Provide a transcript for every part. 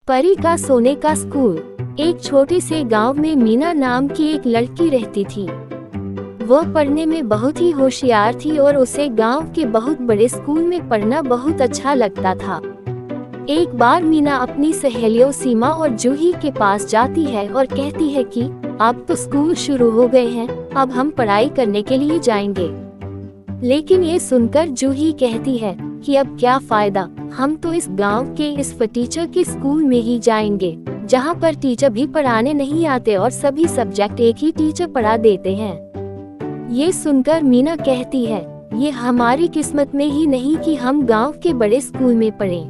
परी का सोने का स्कूल। एक छोटे से गांव में मीना नाम की एक लड़की रहती थी। वह पढ़ने में बहुत ही होशियार थी और उसे गांव के बहुत बड़े स्कूल में पढ़ना बहुत अच्छा लगता था। एक बार मीना अपनी सहेलियों सीमा और जूही के पास जाती है और कहती है कि अब तो स्कूल शुरू हो गए हैं, अब हम पढ़ाई करने के लिए जाएंगे। लेकिन ये सुनकर जूही कहती है कि अब क्या फायदा, हम तो इस गांव के इस टीचर के स्कूल में ही जाएंगे, जहां पर टीचर भी पढ़ाने नहीं आते और सभी सब्जेक्ट एक ही टीचर पढ़ा देते हैं। ये सुनकर मीना कहती है, ये हमारी किस्मत में ही नहीं कि हम गांव के बड़े स्कूल में पढ़ें,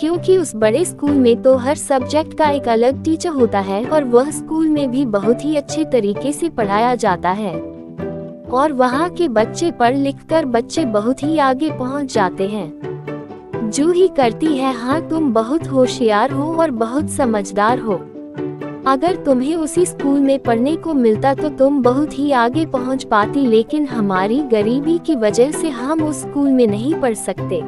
क्योंकि उस बड़े स्कूल में तो हर सब्जेक्ट का एक अलग टीचर होता है और वह स्कूल में भी बहुत ही अच्छे तरीके से पढ़ाया जाता है और वहाँ के बच्चे पढ़ लिख कर बच्चे बहुत ही आगे पहुँच जाते हैं। जूही करती है, हाँ तुम बहुत होशियार हो और बहुत समझदार हो। अगर तुम्हें उसी स्कूल में पढ़ने को मिलता तो तुम बहुत ही आगे पहुँच पाती, लेकिन हमारी गरीबी की वजह से हम उस स्कूल में नहीं पढ़ सकते।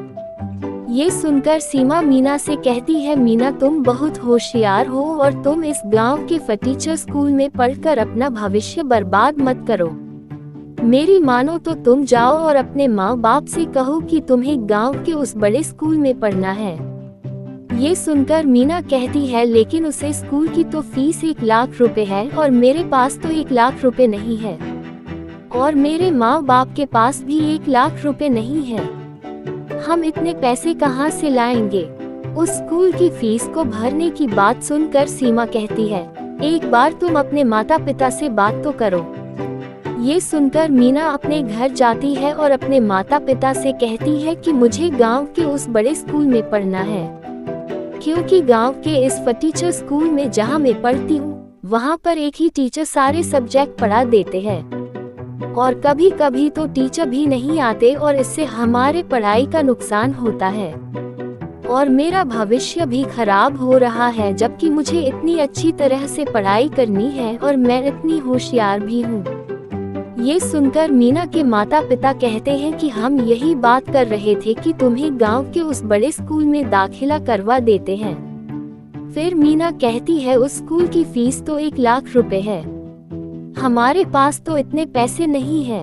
ये सुनकर सीमा मीना से कहती है, मीना तुम बहुत होशियार हो और तुम इस गांव के टीचर स्कूल में पढ़कर अपना भविष्य बर्बाद मत करो। मेरी मानो तो तुम जाओ और अपने माँ बाप से कहो कि तुम्हें गांव के उस बड़े स्कूल में पढ़ना है। ये सुनकर मीना कहती है, लेकिन उसे स्कूल की तो फीस 1 लाख रुपए है और मेरे पास तो 1 लाख रुपए नहीं है और मेरे माँ बाप के पास भी 1 लाख रुपए नहीं है। हम इतने पैसे कहाँ से लाएंगे? उस स्कूल की फीस को भरने की बात सुनकर सीमा कहती है, एक बार तुम अपने माता पिता से बात तो करो। ये सुनकर मीना अपने घर जाती है और अपने माता पिता से कहती है कि मुझे गांव के उस बड़े स्कूल में पढ़ना है, क्योंकि गांव के इस टीचर स्कूल में जहां मैं पढ़ती हूँ वहां पर एक ही टीचर सारे सब्जेक्ट पढ़ा देते हैं और कभी कभी तो टीचर भी नहीं आते और इससे हमारे पढ़ाई का नुकसान होता है और मेरा भविष्य भी खराब हो रहा है, जबकि मुझे इतनी अच्छी तरह से पढ़ाई करनी है और मैं इतनी होशियार भी हूँ। ये सुनकर मीना के माता पिता कहते हैं कि हम यही बात कर रहे थे कि तुम्हें गांव के उस बड़े स्कूल में दाखिला करवा देते हैं। फिर मीना कहती है, उस स्कूल की फीस तो 1 लाख रुपए है, हमारे पास तो इतने पैसे नहीं है।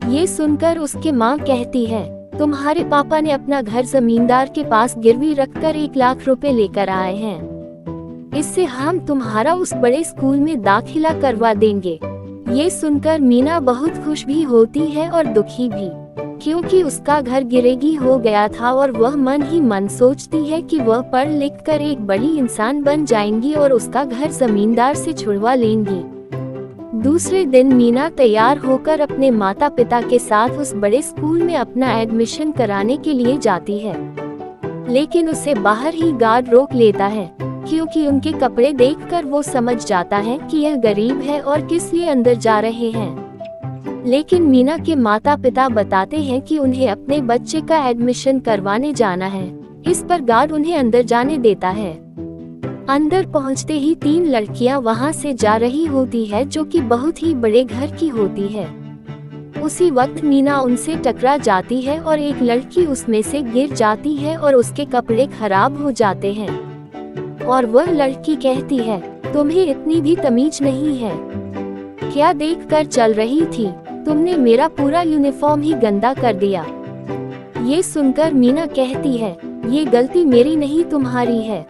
ये सुनकर उसके माँ कहती है, तुम्हारे पापा ने अपना घर जमींदार के पास गिरवी रखकर 1 लाख रुपए लेकर आए हैं, इससे हम तुम्हारा उस बड़े स्कूल में दाखिला करवा देंगे। ये सुनकर मीना बहुत खुश भी होती है और दुखी भी, क्योंकि उसका घर गिरेगी हो गया था और वह मन ही मन सोचती है कि वह पढ़ लिख कर एक बड़ी इंसान बन जाएंगी और उसका घर जमींदार से छुड़वा लेंगी। दूसरे दिन मीना तैयार होकर अपने माता पिता के साथ उस बड़े स्कूल में अपना एडमिशन कराने के लिए जाती है, लेकिन उसे बाहर ही गार्ड रोक लेता है, क्योंकि उनके कपड़े देखकर वो समझ जाता है कि यह गरीब है और किस लिए अंदर जा रहे हैं। लेकिन मीना के माता पिता बताते हैं कि उन्हें अपने बच्चे का एडमिशन करवाने जाना है, इस पर गार्ड उन्हें अंदर जाने देता है। अंदर पहुंचते ही 3 लड़कियां वहां से जा रही होती है, जो कि बहुत ही बड़े घर की होती है। उसी वक्त मीना उनसे टकरा जाती है और एक लड़की उसमें से गिर जाती है और उसके कपड़े खराब हो जाते हैं और वह लड़की कहती है, तुम्हें इतनी भी तमीज नहीं है, क्या देखकर चल रही थी, तुमने मेरा पूरा यूनिफॉर्म ही गंदा कर दिया। ये सुनकर मीना कहती है, ये गलती मेरी नहीं तुम्हारी है,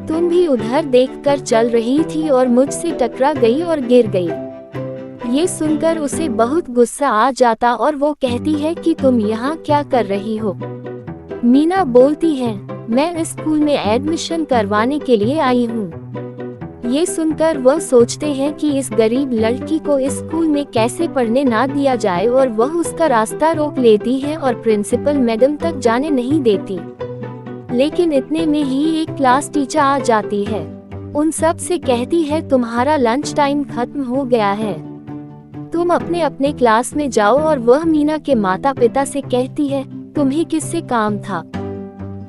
तुम भी उधर देखकर चल रही थी और मुझसे टकरा गई और गिर गई। ये सुनकर उसे बहुत गुस्सा आ जाता और वो कहती है कि तुम यहाँ क्या कर रही हो। मीना बोलती है, मैं इस स्कूल में एडमिशन करवाने के लिए आई हूँ। ये सुनकर वह सोचते हैं कि इस गरीब लड़की को इस स्कूल में कैसे पढ़ने ना दिया जाए और वह उसका रास्ता रोक लेती है और प्रिंसिपल मैडम तक जाने नहीं देती। लेकिन इतने में ही एक क्लास टीचर आ जाती है, उन सब से कहती है, तुम्हारा लंच टाइम खत्म हो गया है, तुम अपने अपने क्लास में जाओ। और वह मीना के माता पिता से कहती है, तुम्हें किससे काम था?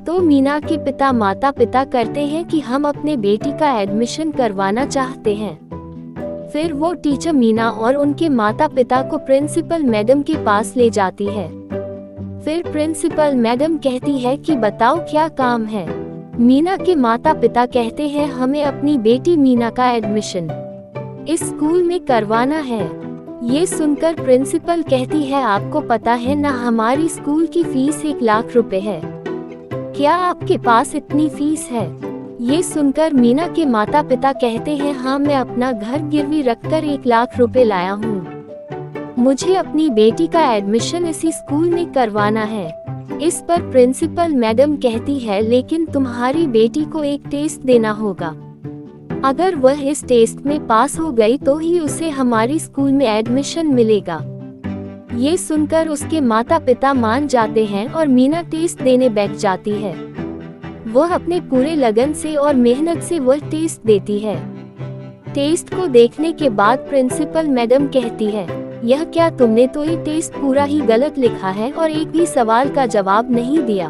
तो मीना के पिता माता पिता करते हैं कि हम अपने बेटी का एडमिशन करवाना चाहते हैं। फिर वो टीचर मीना और उनके माता पिता को प्रिंसिपल मैडम के पास ले जाती है। फिर प्रिंसिपल मैडम कहती है कि बताओ क्या काम है। मीना के माता पिता कहते हैं हमें अपनी बेटी मीना का एडमिशन इस स्कूल में करवाना है। ये सुनकर प्रिंसिपल कहती है आपको पता है ना हमारी स्कूल की फीस 1 लाख रुपए है, क्या आपके पास इतनी फीस है? ये सुनकर मीना के माता पिता कहते हैं हाँ मैं अपना घर गिरवी रखकर 1 लाख रुपए लाया हूँ, मुझे अपनी बेटी का एडमिशन इसी स्कूल में करवाना है। इस पर प्रिंसिपल मैडम कहती है लेकिन तुम्हारी बेटी को एक टेस्ट देना होगा, अगर वह इस टेस्ट में पास हो गई तो ही उसे हमारी स्कूल में एडमिशन मिलेगा। ये सुनकर उसके माता पिता मान जाते हैं और मीना टेस्ट देने बैठ जाती है। वह अपने पूरे लगन से और मेहनत से वह टेस्ट देती है। टेस्ट को देखने के बाद प्रिंसिपल मैडम कहती है यह क्या तुमने तो ये टेस्ट पूरा ही गलत लिखा है और एक भी सवाल का जवाब नहीं दिया।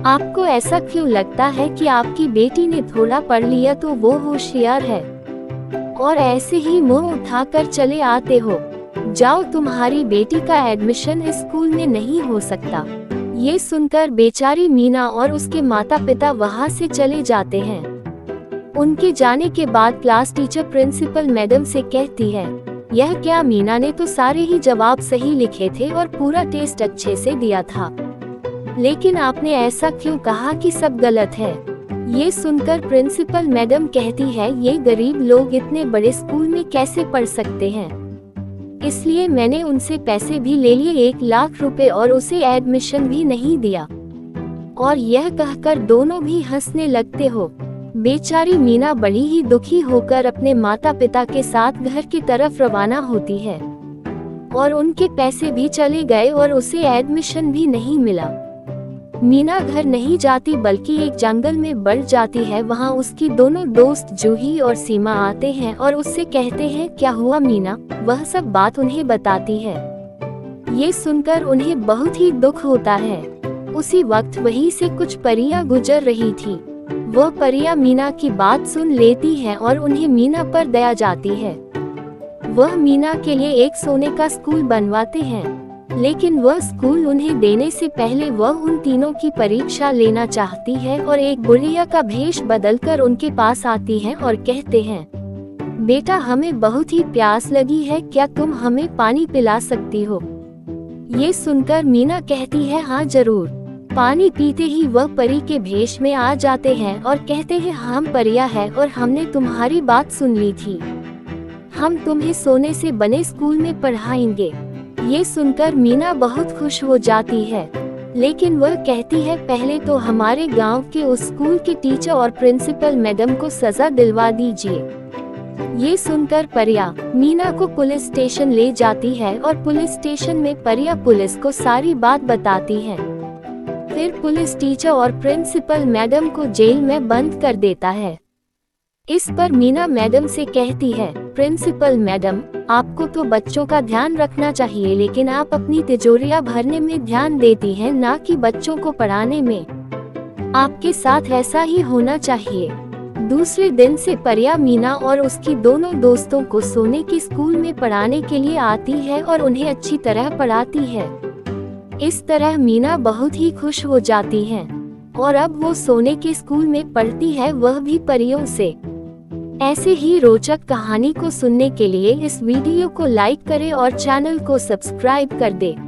आपको ऐसा क्यों लगता है कि आपकी बेटी ने थोड़ा पढ़ लिया तो वो होशियार है और ऐसे ही मुंह उठाकर चले आते हो? जाओ, तुम्हारी बेटी का एडमिशन इस स्कूल में नहीं हो सकता। ये सुनकर बेचारी मीना और उसके माता पिता वहाँ से चले जाते हैं। उनके जाने के बाद क्लास टीचर प्रिंसिपल मैडम से कहती है यह क्या, मीना ने तो सारे ही जवाब सही लिखे थे और पूरा टेस्ट अच्छे से दिया था, लेकिन आपने ऐसा क्यों कहा कि सब गलत है? ये सुनकर प्रिंसिपल मैडम कहती है ये गरीब लोग इतने बड़े स्कूल में कैसे पढ़ सकते हैं, इसलिए मैंने उनसे पैसे भी ले लिए 1 लाख रुपए और उसे एडमिशन भी नहीं दिया। और यह कहकर दोनों भी हंसने लगते हो। बेचारी मीना बड़ी ही दुखी होकर अपने माता पिता के साथ घर की तरफ रवाना होती है और उनके पैसे भी चले गए और उसे एडमिशन भी नहीं मिला। मीना घर नहीं जाती बल्कि एक जंगल में बढ़ जाती है। वहाँ उसकी दोनों दोस्त जूही और सीमा आते हैं और उससे कहते हैं क्या हुआ मीना? वह सब बात उन्हें बताती है। ये सुनकर उन्हें बहुत ही दुख होता है। उसी वक्त वहीं से कुछ परियां गुजर रही थी। वह परियां मीना की बात सुन लेती हैं और उन्हें मीना पर दया जाती है। वह मीना के लिए एक सोने का स्कूल बनवाते हैं, लेकिन वह स्कूल उन्हें देने से पहले वह उन तीनों की परीक्षा लेना चाहती है और एक बुढ़िया का भेष बदलकर उनके पास आती है और कहते हैं बेटा हमें बहुत ही प्यास लगी है, क्या तुम हमें पानी पिला सकती हो? ये सुनकर मीना कहती है हाँ जरूर। पानी पीते ही वह परी के भेष में आ जाते हैं और कहते हैं हम परिया है और हमने तुम्हारी बात सुन ली थी, हम तुम्हें सोने से बने स्कूल में पढ़ाएंगे। ये सुनकर मीना बहुत खुश हो जाती है, लेकिन वह कहती है पहले तो हमारे गांव के उस स्कूल के टीचर और प्रिंसिपल मैडम को सजा दिलवा दीजिए। ये सुनकर परिया मीना को पुलिस स्टेशन ले जाती है और पुलिस स्टेशन में परिया पुलिस को सारी बात बताती है। फिर पुलिस टीचर और प्रिंसिपल मैडम को जेल में बंद कर देता है। इस पर मीना मैडम से कहती है प्रिंसिपल मैडम आपको तो बच्चों का ध्यान रखना चाहिए, लेकिन आप अपनी तिजोरियां भरने में ध्यान देती हैं, ना कि बच्चों को पढ़ाने में। आपके साथ ऐसा ही होना चाहिए। दूसरे दिन से परिया मीना और उसकी दोनों दोस्तों को सोने के स्कूल में पढ़ाने के लिए आती है और उन्हें अच्छी तरह पढ़ाती है। इस तरह मीना बहुत ही खुश हो जाती है और अब वो सोने के स्कूल में पढ़ती है, वह भी परियों से। ऐसे ही रोचक कहानी को सुनने के लिए इस वीडियो को लाइक करें और चैनल को सब्सक्राइब कर दें।